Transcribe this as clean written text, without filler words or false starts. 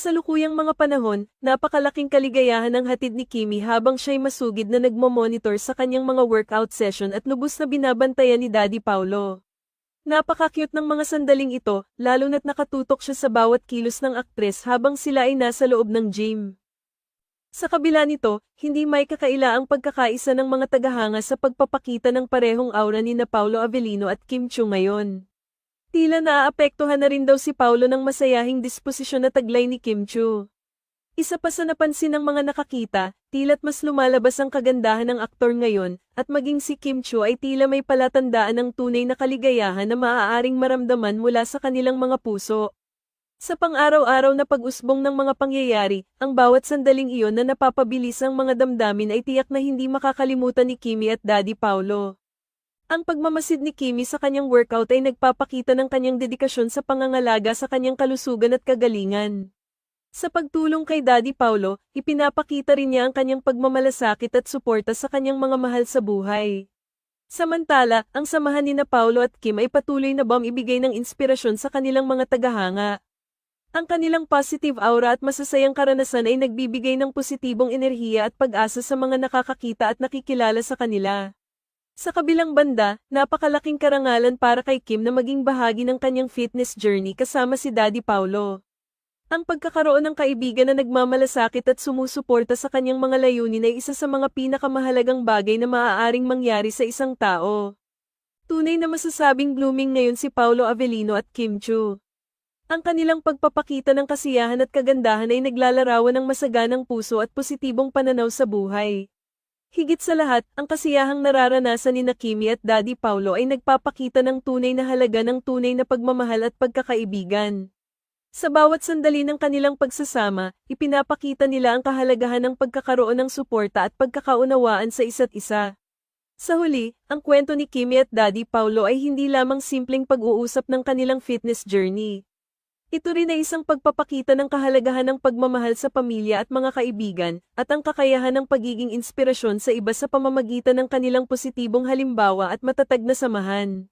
kasalukuyang mga panahon, napakalaking kaligayahan ang hatid ni Kimi habang siya'y masugid na nagmamonitor sa kanyang mga workout session at lubos na binabantayan ni Daddy Paulo. Napaka-cute ng mga sandaling ito, lalo na't nakatutok siya sa bawat kilos ng aktres habang sila ay nasa loob ng gym. Sa kabila nito, hindi may kakaila ang pagkakaisa ng mga tagahanga sa pagpapakita ng parehong aura ni na Paulo Avellino at Kim Chiu ngayon. Tila naaapektuhan na rin daw si Paulo ng masayahing disposisyon na taglay ni Kim Chiu. Isa pa sa napansin ng mga nakakita, tila't mas lumalabas ang kagandahan ng aktor ngayon, at maging si Kim Chiu ay tila may palatandaan ng tunay na kaligayahan na maaaring maramdaman mula sa kanilang mga puso. Sa pang-araw-araw na pag-usbong ng mga pangyayari, ang bawat sandaling iyon na napapabilis ang mga damdamin ay tiyak na hindi makakalimutan ni Kimi at Daddy Paulo. Ang pagmamasid ni Kimi sa kanyang workout ay nagpapakita ng kanyang dedikasyon sa pangangalaga sa kanyang kalusugan at kagalingan. Sa pagtulong kay Daddy Paulo, ipinapakita rin niya ang kanyang pagmamalasakit at suporta sa kanyang mga mahal sa buhay. Samantala, ang samahan ni na Paulo at Kim ay patuloy na ibigay ng inspirasyon sa kanilang mga tagahanga. Ang kanilang positive aura at masasayang karanasan ay nagbibigay ng positibong enerhiya at pag-asa sa mga nakakakita at nakikilala sa kanila. Sa kabilang banda, napakalaking karangalan para kay Kim na maging bahagi ng kanyang fitness journey kasama si Daddy Paulo. Ang pagkakaroon ng kaibigan na nagmamalasakit at sumusuporta sa kanyang mga layunin ay isa sa mga pinakamahalagang bagay na maaaring mangyari sa isang tao. Tunay na masasabing blooming ngayon si Paulo Avellino at Kim Chiu. Ang kanilang pagpapakita ng kasiyahan at kagandahan ay naglalarawan ng masaganang puso at positibong pananaw sa buhay. Higit sa lahat, ang kasiyahang nararanasan ni na Kimi at Daddy Paulo ay nagpapakita ng tunay na halaga ng tunay na pagmamahal at pagkakaibigan. Sa bawat sandali ng kanilang pagsasama, ipinapakita nila ang kahalagahan ng pagkakaroon ng suporta at pagkakaunawaan sa isa't isa. Sa huli, ang kwento ni Kimi at Daddy Paulo ay hindi lamang simpleng pag-uusap ng kanilang fitness journey. Ito rin ay isang pagpapakita ng kahalagahan ng pagmamahal sa pamilya at mga kaibigan, at ang kakayahan ng pagiging inspirasyon sa iba sa pamamagitan ng kanilang positibong halimbawa at matatag na samahan.